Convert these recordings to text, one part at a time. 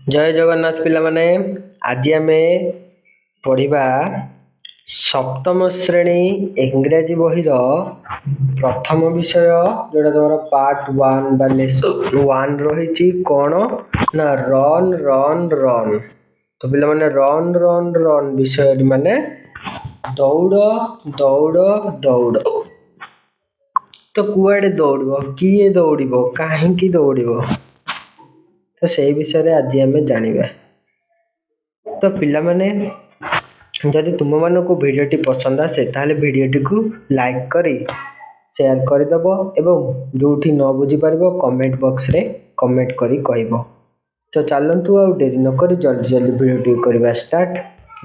जय जगन्नाथ पिला माने आज आम पढ़ा सप्तम श्रेणी इंग्राजी बही प्रथम विषय जोड़ा तुम पार्ट 1 बा लेसन 1 रही कौन ना रन रन रन। तो पिला माने रन रन रन विषय माने दौड़ दौड़ दौड़। तो कुआड़े दौड़ किए दौड़ कहीं दौड़ तो से विषय आज आम जाना। तो पिला माने जदि तुम मान को भिडियोटी पसंद आसे ताहले भिडियोटी को लाइक करी शेयर करदेव एवं जो न बुझी पार कमेंट बॉक्स रे कमेंट करी कहब। तो चलतु आ डेरी नक जल्दी जल्दी भिडियोटी करवा स्टार्ट।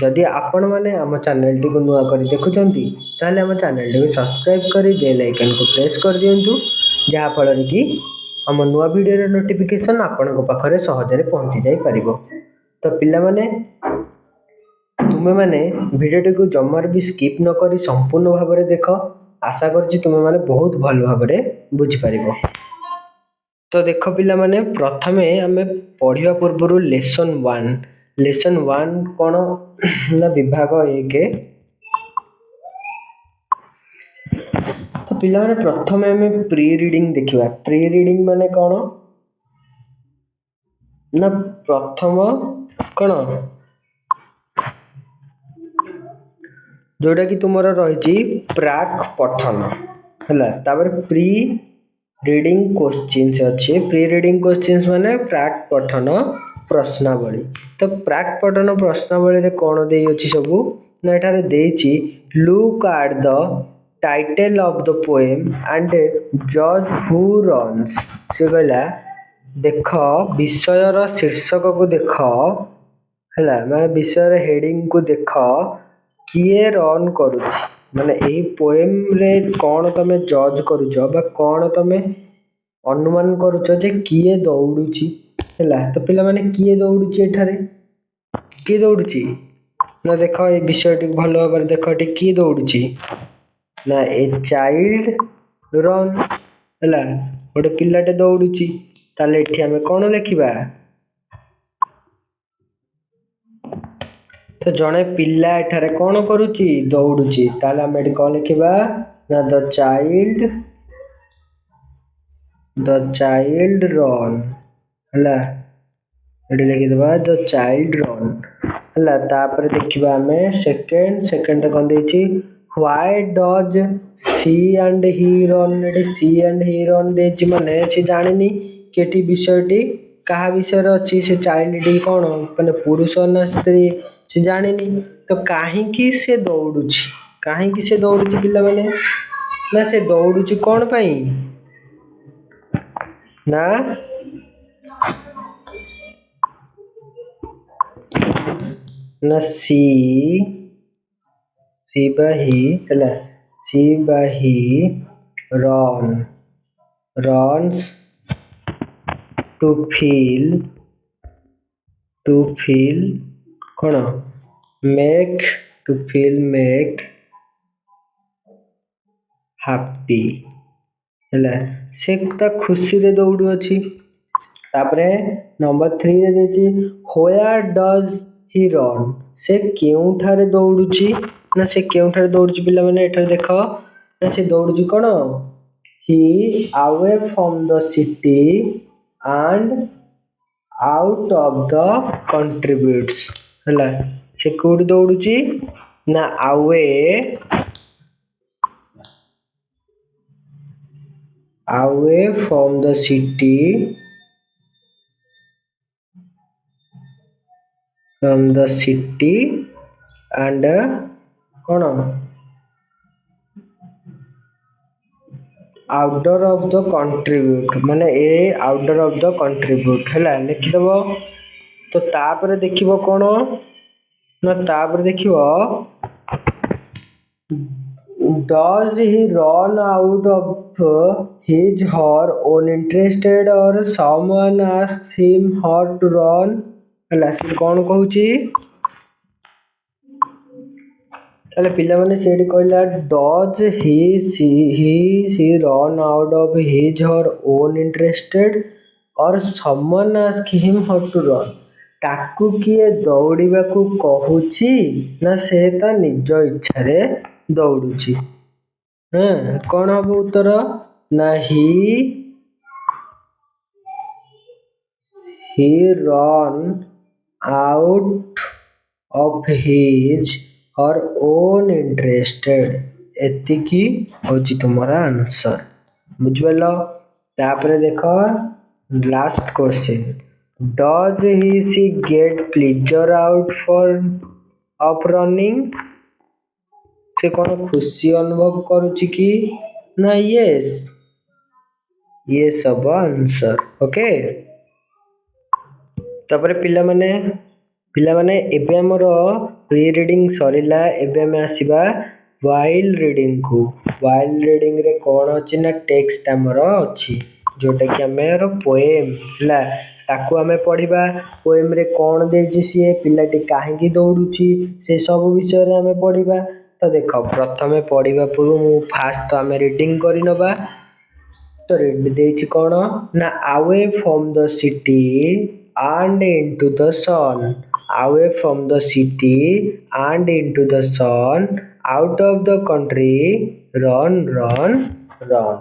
जदि आपण मैंने आम चैनल टी को नुआ कर देखुंती ताहले आम चैनल टी को सब्सक्राइब करी बेल आइकन को प्रेस कर दियंतु जहाँफल कि आम नुआ भिडियो नोटिफिकेशन आपण पाखे सहजरे पहुंची जाई परिबो। तो पिला माने तुम्हें माने भिडियोटी को जमार भी स्किप न करी संपूर्ण भाव में देख। आशा करछि तुम्हें माने बहुत भल भाव में बुझी पारिबो। तो देख पिला माने प्रथमे आमे पढ़िया पूर्व लेसन 1 कौन ना विभाग 1। तो पिला माने प्रथमे आमे प्री रीडिंग देखिबा। प्री रीडिंग माने कौन ना प्रथम कौन जोटा कि तुम रही प्राक पठन है तापर प्री रीडिंग क्वेश्चंस अच्छे। प्री रीडिंग क्वेश्चंस माने प्राक पठन प्रश्नावली। तो प्राक पठन प्रश्नावली रे कौन दे अच्छी सबू ना एठारे देछि look at the title of the poem and जज हु रन्स। से कहला देख विषयर शीर्षक को देख है मैं विषय हेडिंग को देख किए रन करू माने यही पोएम रे कौन तमे जज करूछ बा कौन तमे अनुमान करूछ जे किए दौड़ुची हैला। तो पिला माने किए दौड़ुची एठारे किए दौड़ुची ना देख ए विषयटी भल भाव देख एटी किए दौड़ुची ना ए चाइल्ड रन हैला गोटे पिलाटे दौड़ुची। ताले एठी हमें कौन लिखिबा तो जड़े पिला एठारे कौन करुची दौड़ुची ताले हम एठी कौन लिखिबा ना द चाइल्ड रन हैला एठी लिखि देबा द चाइल्ड रन हैला। तापर देखिबा हमें सेकंड कौन देछि why does she and he run. एठी सी एंड ही रन देछि माने से जानिनी केटी विषयटी कहा विषय अच्छी से चाइल्ड टी कौन माने पुरुष ना स्त्री से जानिनी। तो कहीं से दौड़ुची पिला माने ना से दौड़ुची कौन पाई ना ना सी बाही हैला सी बाही रन्स टू फील कौन मेक हैप्पी हैला से खुशी रे दौड़ू अच्छी। तापरे नंबर 3 रे देछि व्हेयर डज ही रन। से केउठारे दौड़ुची ना से केउठारे दौड़ुची पिला माने एठारे देख ना से दौड़ुची कौन he away from the city and out of the countryside हैला से कोड दौड़ुची ना away from the city and कौन आउटडोर ऑफ द कंट्रीब्यूट माने ए आउटडोर ऑफ द कंट्रीब्यूट हैला लिखिदेव। तो तापर देखिबो कौन ना तापर देखिबो does he run out of his her own interested or someone asks him her to run हैला से कौन कहूची ताले पिला माने सेठी कहला does he run out of his her own interested or someone ask him how to run. ତାକୁ କିଏ ଦୌଡ଼ିବାକୁ କହୁଛି ନା ସେ ତା ନିଜ ଇଚ୍ଛାରେ ଦୌଡୁଛି? କ'ଣ ହବ ଉତ୍ତର? ନା he run out of his her own interested। ଏତିକି ହଉଛି ତୁମର ଆନ୍ସର। ବୁଝିପାରିଲ? ତାପରେ ଦେଖ last question, does she get pleasure out of running? ସେ କ'ଣ ଖୁସି ଅନୁଭବ କରୁଛି କି? ନା yes ହବ ଆନ୍ସର। ଓକେ, ତାପରେ ପିଲାମାନେ ଏବେ ଆମର ପ୍ରି ରିଡିଂ ସରିଲା। ଏବେ ଆମେ ଆସିବା ୱାଇଲ୍ ରିଡିଂ କୁ। ୱାଇଲ୍ ରିଡିଂ ରେ କ'ଣ ଅଛି ନା ଟେକ୍ସଟ ଆମର ଅଛି, ଯୋଉଟା କି ଆମର ପୋଏମ୍ ହେଲା। ତାକୁ ଆମେ ପଢିବା। ପୋଏମ୍ ରେ କ'ଣ ଦେଇଛି, ସିଏ ପିଲାଟି କାହିଁକି ଦୌଡୁଛି, ସେ ସବୁ ବିଷୟରେ ଆମେ ପଢିବା। ତ ଦେଖ, ପ୍ରଥମେ ପଢିବା ପୂର୍ବରୁ ମୁଁ ଫାଷ୍ଟ ଆମେ ରିଡିଂ କରିନେବା। ତ ଦେଇଛି କ'ଣ ନା away from the city and into the sun, away from the city and into the sun, out of the country, run run run।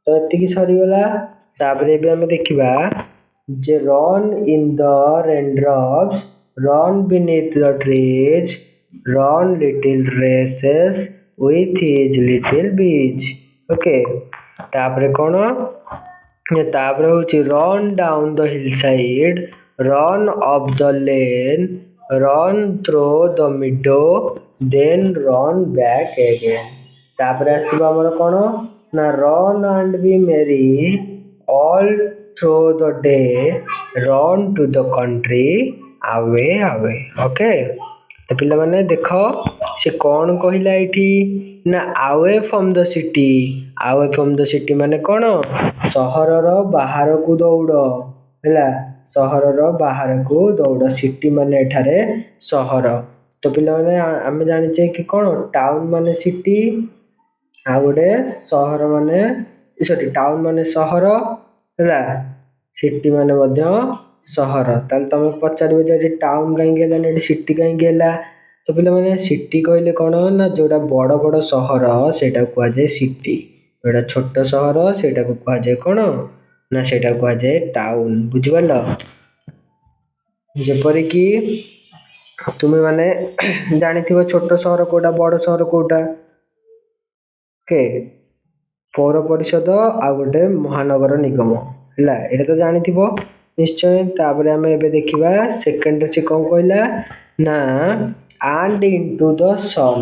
ତ ଏତିକି ସରିଗଲା। ତାପରେ ଏବେ ଆମେ ଦେଖିବା ଯେ run in the raindrops, run beneath the trees, run little races with his little beach। Okay, ତାପରେ କ'ଣ? ତାପରେ ହଉଛି run down the hillside, run up the lane, run through the meadow, then run back again। ତାପରେ ଆସିବ ଆମର କ'ଣ ନା run and be merry all through the day, run to the country, away away। Okay, ତ ପିଲାମାନେ ଦେଖ ସେ କ'ଣ କହିଲା ଏଇଠି ନା away from the city। away from the city ମାନେ କ'ଣ? ସହରର ବାହାରକୁ ଦୌଡ଼ ହେଲା। ସହରର ବାହାରକୁ ଦୌଡ଼। ସିଟି ମାନେ ଏଠାରେ ସହର। ତ ପିଲାମାନେ ଆମେ ଜାଣିଛେ କି କ'ଣ ଟାଉନ ମାନେ ସିଟି, ଆଉ ଗୋଟେ ସହର ମାନେ ଟାଉନ ମାନେ ସହର ହେଲା, ସିଟି ମାନେ ମଧ୍ୟ ସହର। ତାହେଲେ ତମେ ପଚାରିବ ଯେ ଏଠି ଟାଉନ କାହିଁକି ହେଲାନି, ଏଠି ସିଟି କାହିଁକି ହେଲା? ତ ପିଲାମାନେ ସିଟି କହିଲେ କ'ଣ ନା ଯୋଉଟା ବଡ଼ ବଡ଼ ସହର ସେଇଟାକୁ କୁହାଯାଏ ସିଟି, ଯୋଉଟା ଛୋଟ ସହର ସେଇଟାକୁ କୁହାଯାଏ କ'ଣ ନା ସେଇଟାକୁ କୁହାଯାଏ ଟାଉନ। ବୁଝିପାରିଲ? ଯେପରିକି ତୁମେ ମାନେ ଜାଣିଥିବ ଛୋଟ ସହର କୋଉଟା, ବଡ଼ ସହର କୋଉଟା? ଓକେ, ପୌର ପରିଷଦ ଆଉ ଗୋଟେ ମହାନଗର ନିଗମ ହେଲା, ଏଇଟା ତ ଜାଣିଥିବ ନିଶ୍ଚୟ। ତାପରେ ଆମେ ଏବେ ଦେଖିବା ସେକେଣ୍ଡରେ ସେ କ'ଣ କହିଲା ନା and into the sun,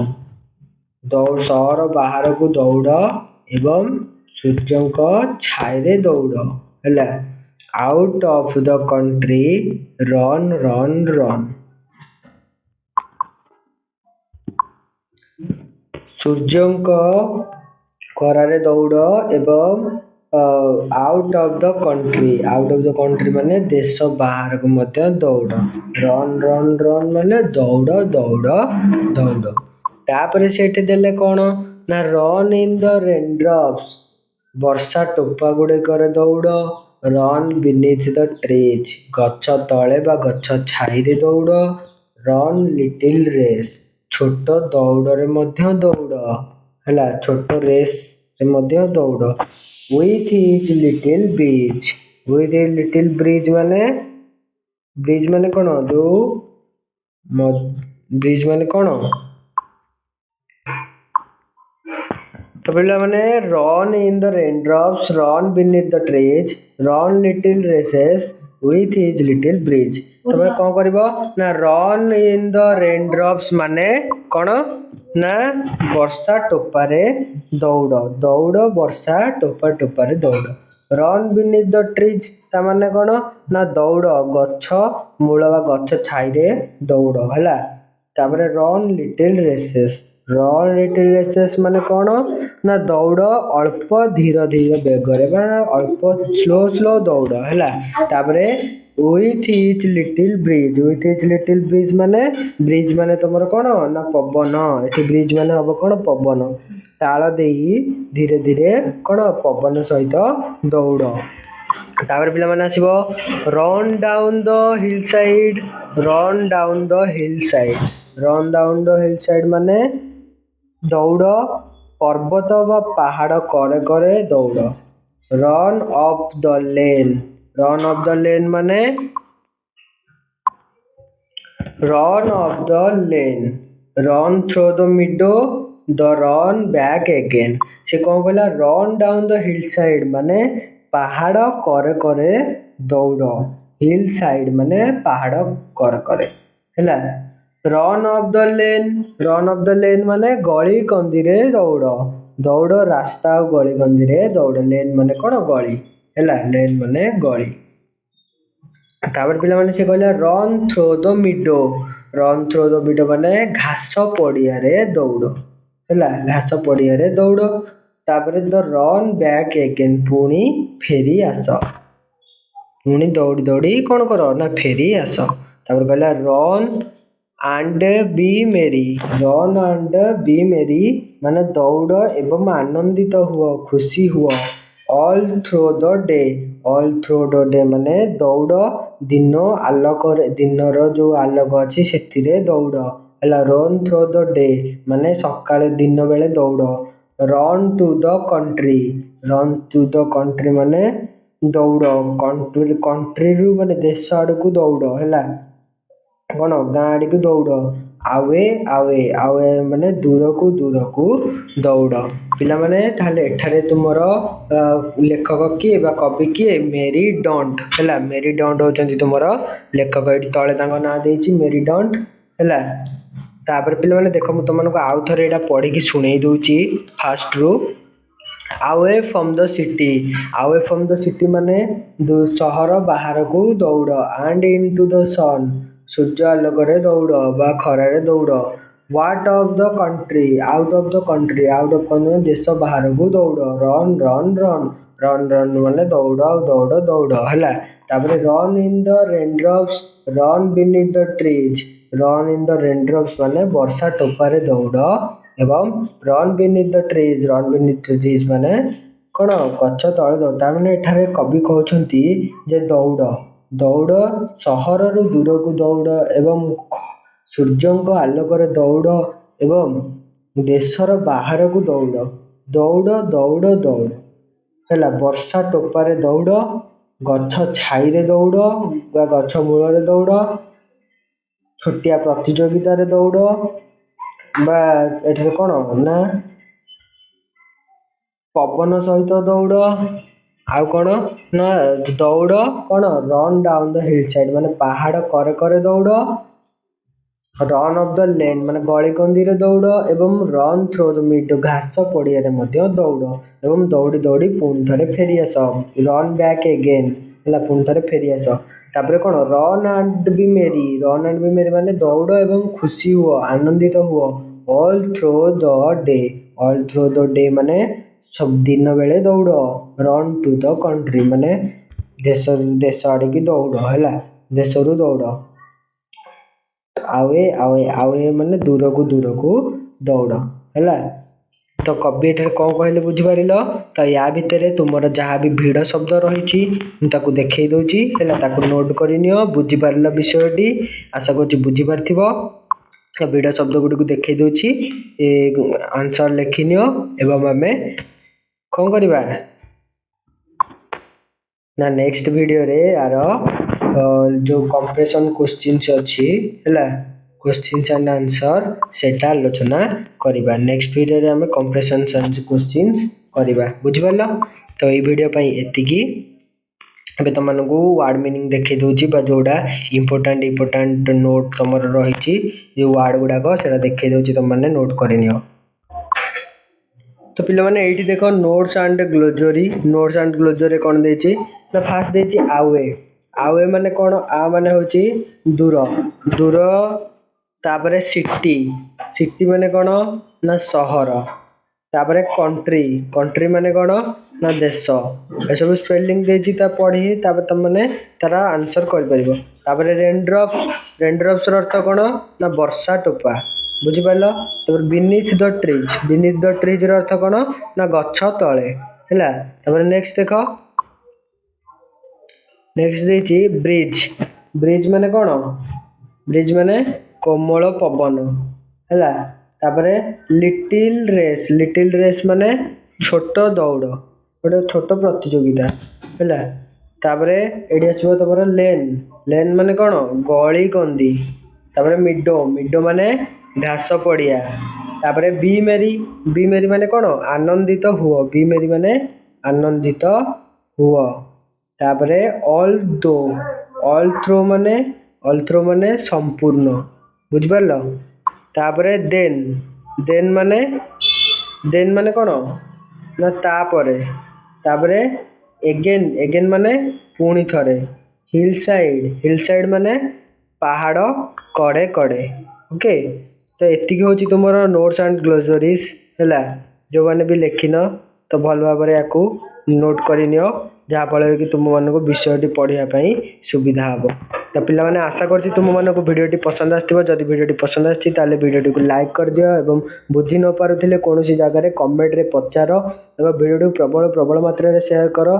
ସହର ବାହାରକୁ ଦୌଡ଼ ଏବଂ ସୂର୍ଯ୍ୟଙ୍କ ଛାଇରେ ଦୌଡ଼ ହେଲା। out of the country, run run run। ସୂର୍ଯ୍ୟଙ୍କ ଖରାରେ ଦୌଡ଼ ଏବଂ out of the country, out of the country ମାନେ ଦେଶ ବାହାରକୁ ମଧ୍ୟ ଦୌଡ଼। run run run ମାନେ ଦୌଡ଼ ଦୌଡ଼ ଦୌଡ଼। ତାପରେ ସେଠି ଦେଲେ କ'ଣ ନା run in the raindrops, ବର୍ଷା ଟୋପା ଗୁଡ଼ିକରେ ଦୌଡ଼, run beneath the trees, ଗଛ ତଳେ ବା ଗଛ ଛାଇରେ ଦୌଡ଼, run little race, ଛୋଟ ଦୌଡ଼ରେ ମଧ୍ୟ ଦୌଡ଼ ହେଲା, ଛୋଟ ରେସ୍ରେ ମଧ୍ୟ ଦୌଡ଼, with his little beach, with his little bridge ମାନେ କ'ଣ? ଯୋଉ ବ୍ରିଜ ମାନେ କ'ଣ? ତ ପିଲାମାନେ run in the raindrops, run beneath the trees, run little races with his little bridge। ତମେ କ'ଣ କରିବ ନା run in the raindrops ମାନେ କ'ଣ ନା ବର୍ଷା ଟୋପାରେ ଦୌଡ଼, ଦୌଡ଼ ବର୍ଷା ଟୋପା ଟୋପାରେ ଦୌଡ଼। run beneath the trees ତା ମାନେ କ'ଣ ନା ଦୌଡ଼ ଗଛ ମୂଳ ବା ଗଛ ଛାଇରେ ଦୌଡ଼ ହେଲା। ତାପରେ run little races, run little races ମାନେ କ'ଣ ନା ଦୌଡ଼ ଅଳ୍ପ ଧୀର ଧୀର ବେଗରେ ବା ଅଳ୍ପ ସ୍ଲୋ ଦୌଡ଼ ହେଲା। ତାପରେ with his little bridge, with his little bridge ମାନେ ବ୍ରିଜ ମାନେ ତମର କ'ଣ ନା ପବନ। ଏଠି ବ୍ରିଜ ମାନେ ହବ କ'ଣ ପବନ। ତାଳ ଦେଇ ଧୀରେ ଧୀରେ କ'ଣ ପବନ ସହିତ ଦୌଡ଼ तापर पिला माने आसीबो run down the hill side run down the hill side run down the hill side माने दौड़ पर्वत बा पहाड़ करे करे दौड़ रन अप द लेन माने run up the lane run through the मिडो the run back again से कौन कहला run down the hill side माने पहाड़ करे करे दौड़ हिल साइड माने पहाड़ करे करे हैला रन अप द लेन माने गली कंदी रे दौड़ दौड़ रास्ता गली कंदी रे दौड़ लेन माने कौन गली हैला लेन माने गली तापर पिला माने से कहला रन थ्रू द मिडो माने घास पड़िया रे दौड़ हैला घास पड़िया रे दौड़ तापर द रन बैक अगेन पुणी फेरी आस पुणी दौड़ी दौड़ी कौन कर ना फेरी आस तापर कहला रन एंड बी मेरी माने दौड़ एवं आनंदित हुआ खुशी हुआ ऑल थ्रू द डे माने दौड़ दिन आलोक दिनर जो आलोक अच्छी से दौड़ हैला रन थ्रू द डे माने सकाळे दिन बेले दौड़ रन टू द कंट्री माने दौड़ कंट्री रु माने देश आड़ को दौड़ हैला कौन गाँ आड़ को दौड़ आवे माने दूर को दौड़ पिला माने ताहले एठारे तुमर लेखक किए बा कवि किए मेरी डंट हैला मेरी डंट होचंती तुमर लेखक एठी तळे तांको नाम देछि मेरी डंट हैला तापर पिला माने देखो मु तुमनको आउ थरे एटा पढी कि सुनै दोछि फास्ट रु अवे फ्रॉम द सिटी माने शहर बाहर को दौड़ एंड इनटू द सन सूर्य आलोक रे दौड़ बा खरा रे दौड़ what of the country out of देश बाहर को दौड़ रन माने दौड़ हैला तापर run in the raindrops run beneath the raindrops माने वर्षा टोपारे दौड़ एवं रन बीनीथ द ट्रीज माने कौन गछ तले दौड़ तार माने एठारे कवि कहउछंती जे दौड़ शहर रु दूर को दौड़ एवं सूर्यंक आलोक रे दौड़ एवं देशर बाहर को दौड़ हैला वर्षा टोपारे दौड़ गछ छाई रे दौड़ बा गछ मूल रे दौड़ छोटिया प्रतियोगिता रे दौड़ बा एठारे कौन ना पवन सहित दौड़ आउ कौन ना दौड़ कौन run down the hill side माने पहाड़ करे करे दौड़ रन ऑफ द लेन माने गली कंदी रे दौड़ एवं रन थ्रू द मिड घास पड़िया रे मध्य दौड़ एवं दौड़ी दौड़ी पुणी थरे फेरी आस रन बैक अगेन हैला पुणी थरे फेरी आस तापर कौन रन एंड बी मेरी माने दौड़ एवं खुशी हुआ आनंदित हुआ ऑल थ्रू द डे माने सब दिन बेले दौड़ रन टू द कंट्री माने देश आड़ की दौड़ हैला देश रु दौड़ आवे माने दूर को दौड़ हैला तो कवि एठारे कौन कहले बुझी पारिल तो या भितर तुमर जहाँ भी भिड़ शब्द रही ताकू देखई दउची हैला ताकू नोट करिनियो बुझी पारिल विषयटी आशा करछि बुझी पारथिबो तो भिड़ शब्द गुडी को देखई दउची आंसर लिखिनियो एवं आमे कौन करवा ना नेक्स्ट वीडियो रे यार जो कंप्रेशन क्वेश्चंस अच्छी हैला क्वेश्चंस एंड आंसर सेटा आलोचना करबा नेक्स्ट वीडियो रे हमें कंप्रेशन क्वेश्चंस करबा बुझि पालो तो ई वीडियो पई एतिकी अबे तमनको वर्ड मीनिंग देखै दोची बा जोडा इंपोर्टेंट नोट तमर रहिची जे वर्ड गुडा को सेटा देखै दोची तम माने नोट करिनियो तो पिला माने एठी देखो नोट्स एंड ग्लोजरी कोन देची ना फास्ट देची आवे माने कोन आ माने होची दूर तापरे सिटी माने कोन ना शहर तापरे कंट्री माने कोन ना देश ए सब स्पेलिंग देची ता पढी तापर तम माने तारा आंसर कर परिबो तापरे रेनड्रॉप्स अर्थ कोन ना वर्षा टोपा बुझी पाइल तापर बीनीथ द ट्रीज अर्थ कोन ना गछ तळे हैला तापर नेक्स्ट देखो नेक्स्ट देछि ब्रिज ब्रिज माने कोन ब्रिज माने कोमल पवन हैला तापरे लिटिल रेस माने छोट दौड़ गोटे छोट प्रतियोगिता हैला तापरे एडी आछिबो तमरो लेन माने कोन गली कंदी तापरे मिडो माने घास पड़िया तापरे बी मेरी माने कोन आनंदित हुओ बी मेरी माने आनंदित हुओ तापरे ऑल थ्रो माने संपूर्ण बुझ पारलो तापरे देन माने कोन ना तापरे एगेन माने पुणी थरे हिल साइड माने पहाड़ कड़े ओके तो एतिक हूँ तुम नोट्स एंड ग्लोसरीज है जो मैंने भी लिखिन तो भल भाव या नोट कर जहाँफल कि तुम मानक विषयटी पढ़ाई सुविधा हम तो पिला आशा करती तुम मानक भिडियोटी पसंद आदि भिडियोटी पसंद आसाले भिडियोटी को लाइक कर दियो एवं बुझी न पारुथिले कौन जगह कमेंट रे पचार एवं भिडियोटी प्रबल मात्रा रे शेयर कर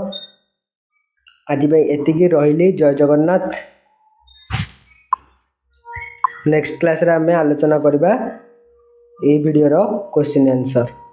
आज एतिकी रही जय जगन्नाथ नेक्स्ट क्लास रे आमे आलोचना करबा ए वीडियो रो क्वेश्चन आंसर।